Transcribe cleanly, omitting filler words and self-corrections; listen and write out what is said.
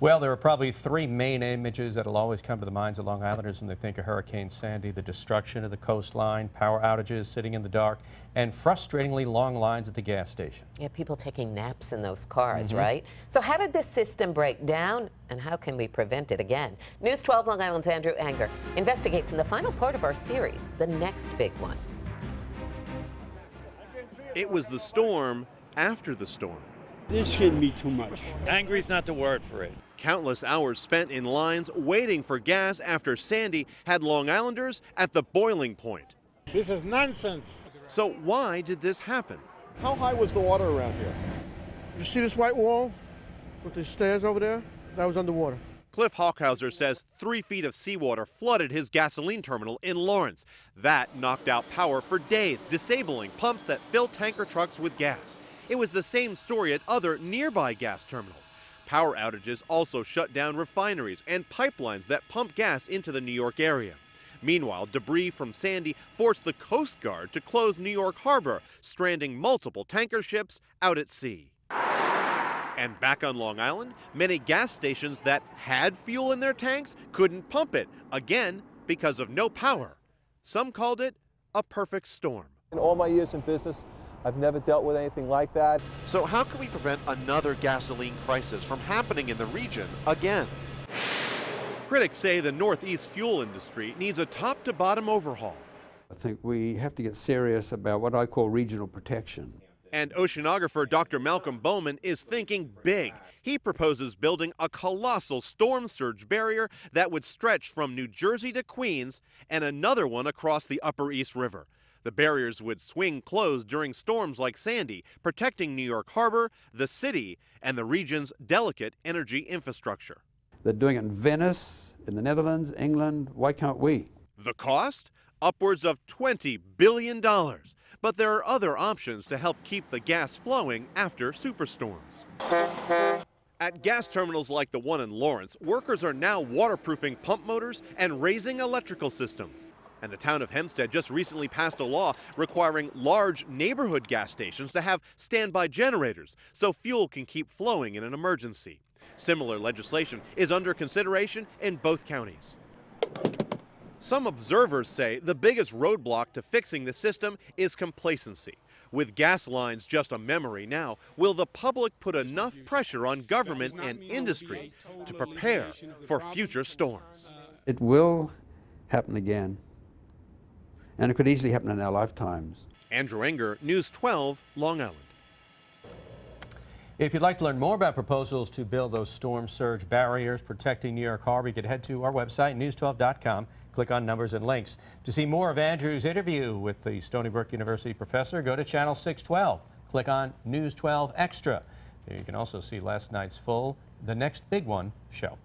Well, there are probably three main images that'll always come to the minds of Long Islanders when they think of Hurricane Sandy: the destruction of the coastline, power outages, sitting in the dark, and frustratingly long lines at the gas station. Yeah, people taking naps in those cars, right? So how did this system break down, and how can we prevent it again? News 12 Long Island's Andrew Anger investigates in the final part of our series, the next big one. It was the storm after the storm. This hit me too much. Angry's not the word for it. Countless hours spent in lines waiting for gas after Sandy had Long Islanders at the boiling point. This is nonsense. So why did this happen? How high was the water around here? You see this white wall with the stairs over there? That was underwater. Cliff Hawkhauser says 3 feet of seawater flooded his gasoline terminal in Lawrence. That knocked out power for days, disabling pumps that fill tanker trucks with gas. It was the same story at other nearby gas terminals. Power outages also shut down refineries and pipelines that pump gas into the New York area. Meanwhile, debris from Sandy forced the Coast Guard to close New York Harbor, stranding multiple tanker ships out at sea. And back on Long Island, many gas stations that had fuel in their tanks couldn't pump it, again because of no power. Some called it a perfect storm. In all my years in business, I've never dealt with anything like that. So how can we prevent another gasoline crisis from happening in the region again? Critics say the Northeast fuel industry needs a top-to-bottom overhaul. I think we have to get serious about what I call regional protection. And oceanographer Dr. Malcolm Bowman is thinking big. He proposes building a colossal storm surge barrier that would stretch from New Jersey to Queens and another one across the Upper East River. The barriers would swing closed during storms like Sandy, protecting New York Harbor, the city, and the region's delicate energy infrastructure. They're doing it in Venice, in the Netherlands, England. Why can't we? The cost? Upwards of $20 billion. But there are other options to help keep the gas flowing after superstorms. At gas terminals like the one in Lawrence, workers are now waterproofing pump motors and raising electrical systems. And the town of Hempstead just recently passed a law requiring large neighborhood gas stations to have standby generators so fuel can keep flowing in an emergency. Similar legislation is under consideration in both counties. Some observers say the biggest roadblock to fixing the system is complacency. With gas lines just a memory now, will the public put enough pressure on government and industry to prepare for future storms? It will happen again. And it could easily happen in our lifetimes. Andrew Anger, News 12, Long Island. If you'd like to learn more about proposals to build those storm surge barriers protecting New York Harbor, you can head to our website, news12.com. Click on numbers and links. To see more of Andrew's interview with the Stony Brook University professor, go to channel 612. Click on News 12 Extra. There you can also see last night's full The Next Big One show.